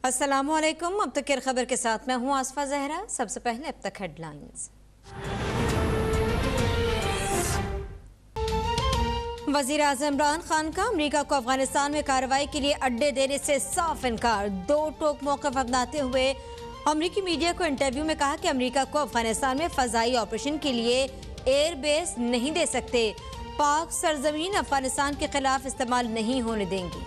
अस्सलामुअलैकुम। अब तक की खबर के साथ मैं हूं आसफा जहरा। सबसे पहले अब तक हेडलाइंस। वजीर आज़म इमरान खान का अमरीका को अफगानिस्तान में कार्रवाई के लिए अड्डे देने से साफ इनकार। दो टोक मौक़िफ़ अपनाते हुए अमरीकी मीडिया को इंटरव्यू में कहा कि अमरीका को अफगानिस्तान में फ़ज़ाई ऑपरेशन के लिए एयर बेस नहीं दे सकते। पाक सरजमीन अफगानिस्तान के खिलाफ इस्तेमाल नहीं होने देंगी।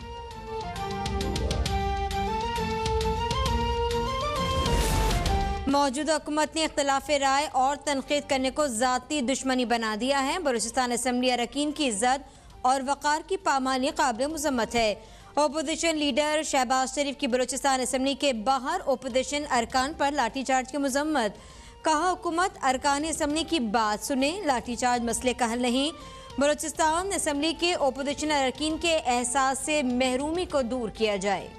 मौजूदा हुकूमत ने इख्तिलाफ राय और तनकीद करने को ज़ाती दुश्मनी बना दिया है। बलूचिस्तान असम्बली अरकान की इज्जत और वक़ार की पामानी काबिल मुज़म्मत है। अपोजिशन लीडर शहबाज शरीफ की बलूचिस्तान असम्बली के बाहर अपोजिशन अरकान पर लाठीचार्ज की मुज़म्मत। कहा, हुकूमत अरकान असम्बली की बात सुने, लाठीचार्ज मसले का हल नहीं। बलूचिस्तान असम्बली के अपोजिशन अरकान के एहसास से महरूमी को दूर किया जाए।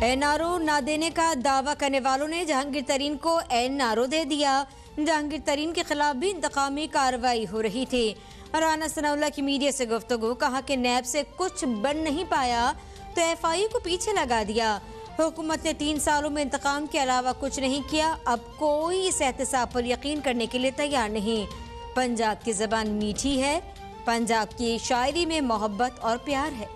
एनआरओ ना देने का दावा करने वालों ने जहांगीर तरीन को एनआरओ दे दिया। जहांगीर तरीन के खिलाफ भी इंतकामी कार्रवाई हो रही थी। राना सनाउल्लाह की मीडिया से गुफ्तगू। कहा कि नैब से कुछ बन नहीं पाया तो एफआई को पीछे लगा दिया। हुकूमत ने 3 सालों में इंतकाम के अलावा कुछ नहीं किया। अब कोई इस एहतसाब पर यकीन करने के लिए तैयार नहीं। पंजाब की ज़बान मीठी है, पंजाब की शायरी में मोहब्बत और प्यार है।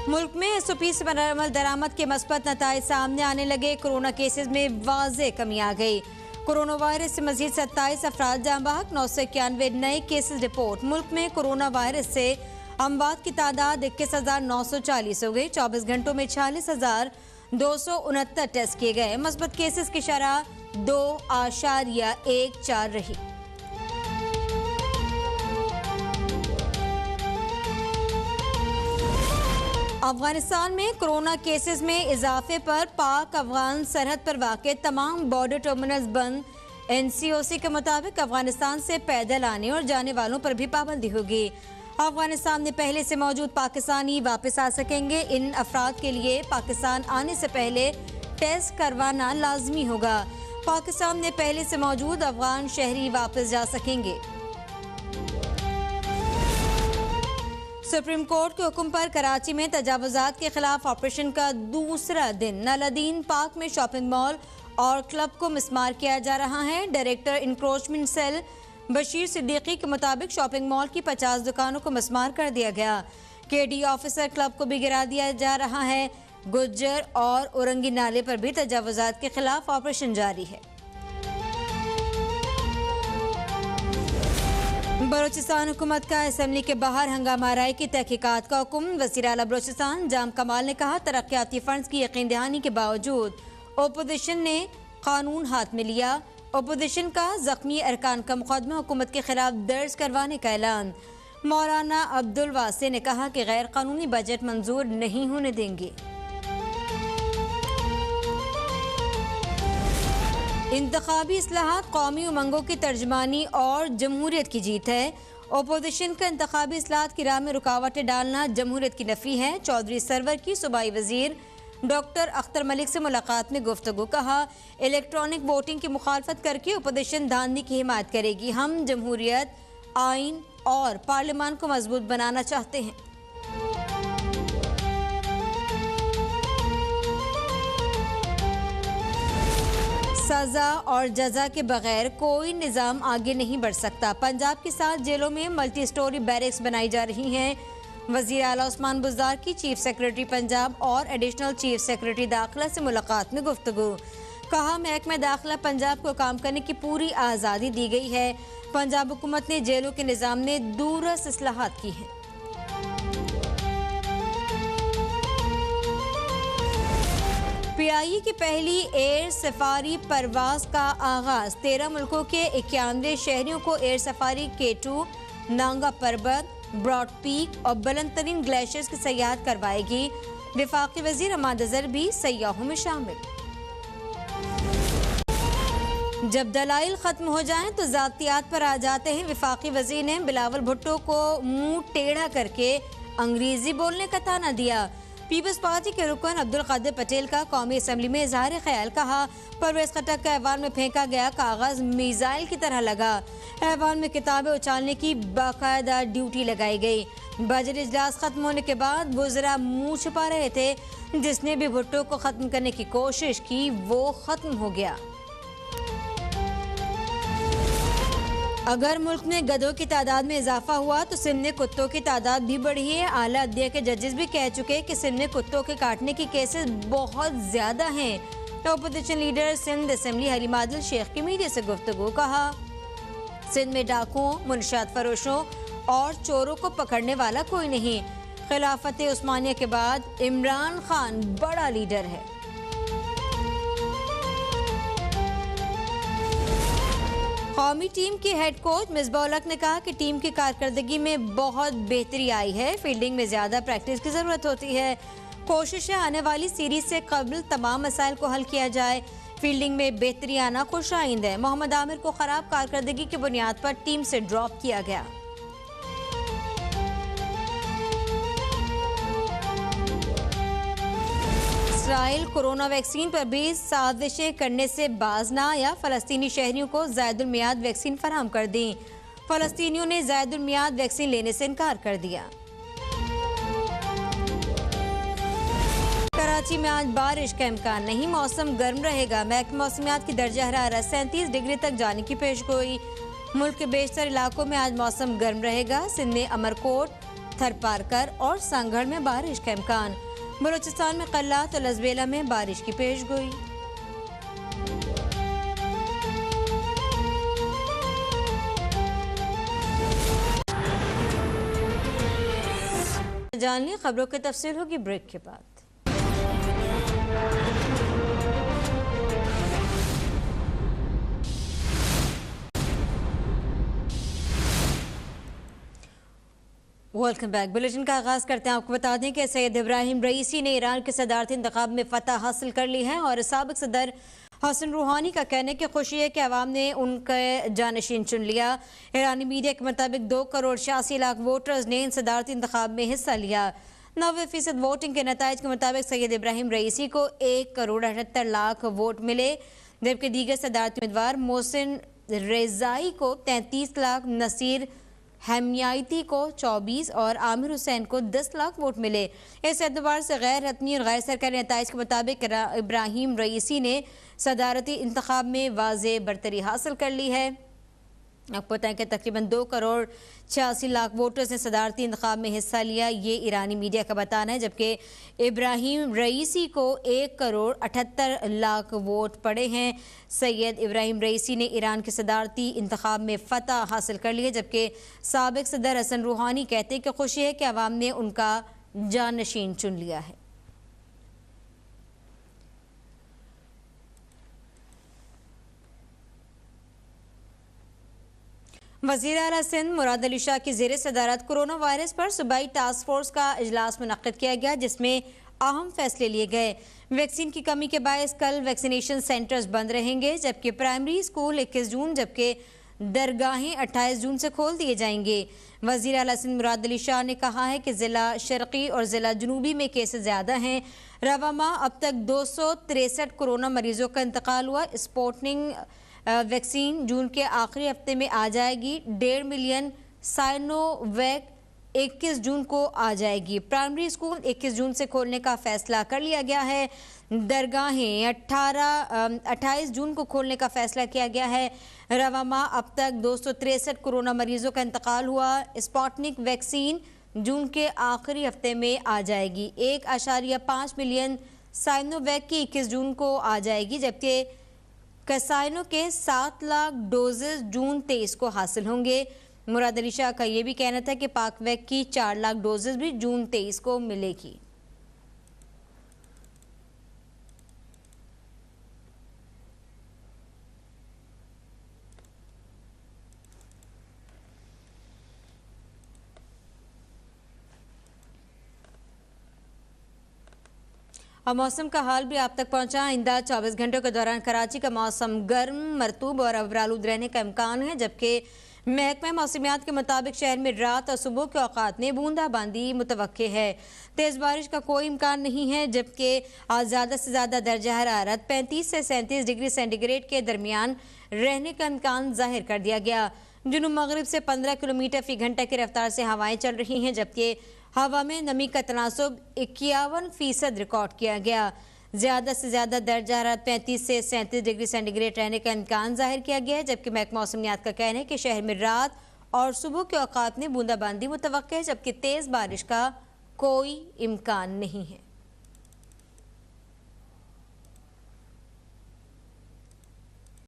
मुल्क में एसओपी से अमल दरामद के मस्बत नताइज सामने आने लगे। कोरोना केसेस में वाज़े कमी आ गई। कोरोना वायरस से मजीद 27 अफराद जाँ बहक, 991 नए केसेस रिपोर्ट। मुल्क में कोरोना वायरस से अमवात की तादाद 21,940 हो गई। 24 घंटों में 46,269 टेस्ट किए गए। मस्बत केसेस की शरह 2.14 रही। अफगानिस्तान में कोरोना केसेस में इजाफे पर पाक अफगान सरहद पर वाक़ तमाम बॉर्डर टर्मिनल्स बंद। एनसीओसी के मुताबिक अफगानिस्तान से पैदल आने और जाने वालों पर भी पाबंदी होगी। अफगानिस्तान में पहले से मौजूद पाकिस्तानी वापस आ सकेंगे। इन अफराद के लिए पाकिस्तान आने से पहले टेस्ट करवाना लाजमी होगा। पाकिस्तान में पहले से मौजूद अफगान शहरी वापस जा सकेंगे। सुप्रीम कोर्ट के हुक्म पर कराची में तजावुजात के खिलाफ ऑपरेशन का दूसरा दिन। नलादीन पार्क में शॉपिंग मॉल और क्लब को मिसमार किया जा रहा है। Director encroachment cell Bashir Siddiqui के मुताबिक शॉपिंग मॉल की 50 दुकानों को मिसमार कर दिया गया। केडी ऑफिसर क्लब को भी गिरा दिया जा रहा है। गुज्जर और औरंगी नाले पर भी तजावुजात के खिलाफ ऑपरेशन जारी है। बलूचिस्तान हुकूमत का असम्बली के बाहर हंगामा आराई की तहकीकात का हुक्म। वज़ीर आला बलूचिस्तान जाम कमाल ने कहा, तरक्याती फंड्स की यकीन दहानी के बावजूद अपोजिशन ने कानून हाथ में लिया। अपोजिशन का जख्मी अरकान का मुकदमा हुकूमत के खिलाफ दर्ज करवाने का ऐलान। मौलाना अब्दुल वासे ने कहा कि गैर कानूनी बजट मंजूर नहीं होने देंगे। इंतखाबी इस्लाहात कौमी उमंगों की तर्जमानी और जमहूरियत की जीत है। अपोजिशन का इंतखाबी इस्लाहात की राह में रुकावटें डालना जमहूरियत की नफ़ी है। चौधरी सरवर की सूबाई वजीर डॉक्टर अख्तर मलिक से मुलाकात में गुफ्तगू। कहा, इलेक्ट्रॉनिक वोटिंग की मुखालफत करके अपोजिशन धांधली की हिमायत करेगी। हम जमहूरियत, आइन और पार्लियामान को मजबूत बनाना चाहते हैं। सजा और जजा के बगैर कोई निज़ाम आगे नहीं बढ़ सकता। पंजाब के साथ जेलों में मल्टी स्टोरी बैरक्स बनाई जा रही हैं। वज़ीर आला उस्मान बुज़दार की चीफ सेक्रेटरी पंजाब और एडिशनल चीफ सेक्रेटरी दाखिला से मुलाकात में गुफ्तगू। कहा, महकमा दाखिला पंजाब को काम करने की पूरी आज़ादी दी गई है। पंजाब हुकूमत ने जेलों के निज़ाम में दूरस इस्लाहात की हैं। पीआईए की पहली एयर सफारी परवाज का आगाज। 13 मुल्कों के 91 शहरियों को एयर सफारी K2 नांगा पर्वत, ब्रॉड पीक और बुलंद तरीन ग्लेशियर्स की सयाहत करवाएगी। वफाकी वजीर हमाद अजहर भी सयाहों में शामिल। जब दलाइल खत्म हो जाएं तो जातियात पर आ जाते हैं। वफाकी वजीर ने बिलावल भुट्टो को मुंह टेढ़ा करके अंग्रेजी बोलने का ताना दिया। पीपल्स पार्टी के रुकन अब्दुल कादिर पटेल का कौमी असम्बली में इजहार ख्याल कहा। परवेज खटक का ऐवान में फेंका गया कागज मिसाइल की तरह लगा। ऐवान में किताबें उछालने की बाकायदा ड्यूटी लगाई गई। बजट इजलास खत्म होने के बाद वुज़रा मुंह छुपा रहे थे। जिसने भी भुट्टो को खत्म करने की कोशिश की वो खत्म हो गया। अगर मुल्क में गधों की तादाद में इजाफा हुआ तो सिंध में कुत्तों की तादाद भी बढ़ी है। आला अदलिया के जजेस भी कह चुके कि सिंध में कुत्तों के काटने की केसेस बहुत ज्यादा हैं। Opposition leader Sindh assembly Halima Adil Sheikh की मीडिया से गुफ्तगू कहा। सिंध में डाकुओं, मुनशियात फरोशों और चोरों को पकड़ने वाला कोई नहीं। खिलाफत उस्मानिया के बाद इमरान खान बड़ा लीडर है। कौमी टीम के हेड कोच मिसबाह-उल-हक ने कहा कि टीम की कारकर्दगी में बहुत बेहतरी आई है। फील्डिंग में ज्यादा प्रैक्टिस की जरूरत होती है। कोशिश है आने वाली सीरीज से कबल तमाम मसाइल को हल किया जाए। फील्डिंग में बेहतरी आना खुशाइंद है। मोहम्मद आमिर को खराब कारकर्दगी की बुनियाद पर टीम से ड्रॉप किया गया। इसराइल कोरोना वैक्सीन पर भी साजिशें करने से बाज ना आया। फलस्तीनी शहरियों को ज़ायदुल मियाद वैक्सीन फराहम कर दी। फलस्तीनियों ने ज़ायदुल मियाद वैक्सीन लेने से इनकार कर दिया। कराची में आज बारिश का इम्कान नहीं। मौसम गर्म रहेगा। महकमा मौसमियात की दर्जा हरारत 37 डिग्री तक जाने की पेशगोई। मुल्क के बेशतर इलाकों में आज मौसम गर्म रहेगा। सिंध में अमरकोट, थरपारकर और सांगढ़ में बारिश का इम्कान। बलूचिस्तान में कल्लात और लजबेला में बारिश की पेशगोई। जान ली खबरों की तफसील होगी ब्रेक के बाद। Welcome back. बुलेटिन का आगाज करते हैं। आपको बता दें कि सैयद इब्राहिम रईसी ने ईरान के सदारती इंतखाब में फतह हासिल कर ली है और साबिक सदर हसन रूहानी का कहने की खुशी है कि अवाम ने उनके जानशीन चुन लिया। ईरानी मीडिया के मुताबिक 2 करोड़ 86 लाख वोटर्स ने इन सदारती इंतखाब में हिस्सा लिया। 90% वोटिंग के नताइज के मुताबिक सैयद इब्राहिम रईसी को 1 करोड़ 78 लाख वोट मिले, जबकि दीगर सदारती उम्मीदवार मोहसिन रेजाई को 33 लाख, नसीर हमियाती को 24 और आमिर हुसैन को 10 लाख वोट मिले। इस एतबार से गैर हतमी और गैर सरकारी नताइज के मुताबिक इब्राहिम रईसी ने सदारती इंतखाब में वाज़े बरतरी हासिल कर ली है। आपको पता है कि तकरीबन 2 करोड़ 86 लाख वोटर्स ने सदारती इंतखाब में हिस्सा लिया। ये ईरानी मीडिया का बताना है, जबकि इब्राहिम रईसी को 1 करोड़ 78 लाख वोट पड़े हैं। सैयद इब्राहिम रईसी ने ईरान के सदारती इंतखाब में फतह हासिल कर ली है, जबकि साबिक सदर हसन रूहानी कहते हैं कि खुशी है कि अवाम ने उनका जानशीन चुन लिया है। वज़ीर आला सिंध मुराद अली शाह की ज़ेर सदारत कोरोना वायरस पर सूबाई टास्क फोर्स का इजलास मुनक्किद किया गया, जिसमें अहम फैसले लिए गए। वैक्सीन की कमी के बायस कल वैक्सीनेशन सेंटर्स बंद रहेंगे, जबकि प्राइमरी स्कूल 21 जून जबकि दरगाहें 28 जून से खोल दिए जाएंगे। वज़ीर आला सिंध मुराद अली शाह ने कहा है कि ज़िला शर्क़ी और ज़िला जनूबी में केसेस ज़्यादा हैं। रवा माह अब तक 263 कोरोना मरीजों का इंतकाल हुआ। स्पुतनिक वैक्सीन जून के आखिरी हफ्ते में आ जाएगी। 1.5 मिलियन साइनोवैक 21 जून को आ जाएगी। प्राइमरी स्कूल 21 जून से खोलने का फैसला कर लिया गया है। दरगाहें 28 जून को खोलने का फैसला किया गया है। रवा माह अब तक 263 कोरोना मरीजों का इंतकाल हुआ। स्पुतनिक वैक्सीन जून के आखिरी हफ्ते में आ जाएगी। 1.5 मिलियन साइनोवैक की 21 जून को आ जाएगी, जबकि कैसाइनो के 7 लाख डोजेज जून 23 को हासिल होंगे। मुराद अली शाह का यह भी कहना था कि पाकवैक की 4 लाख डोजेज भी जून 23 को मिलेगी। और मौसम का हाल भी आप तक पहुंचा। आइंदा 24 घंटों के दौरान कराची का मौसम गर्म, मरतूब और अवरालूद रहने का इम्कान है, जबकि महकमा मौसमियात के मुताबिक शहर में रात और सुबह के औकात में बूंदाबांदी मुतवक्के है। तेज़ बारिश का कोई इम्कान नहीं है, जबकि आज ज़्यादा से ज़्यादा दर्जा हरारत 35 से 37 डिग्री सेंटीग्रेड के दरमियान रहने का इम्कान जाहिर कर दिया गया। जुनूब मगरिब से 15 किलोमीटर फी घंटा की रफ्तार से हवाएं चल रही हैं, जबकि हवा में नमी का तनासुब 51% रिकॉर्ड किया गया। ज़्यादा से ज़्यादा दर्जा हरारत 35 से 37 डिग्री सेंटीग्रेड रहने का इम्कान जाहिर किया गया है, जबकि महकमा मौसमियात का कहना है कि शहर में रात और सुबह के औकात में बूंदाबांदी मुतवक्के है, जबकि तेज़ बारिश का कोई इम्कान नहीं है।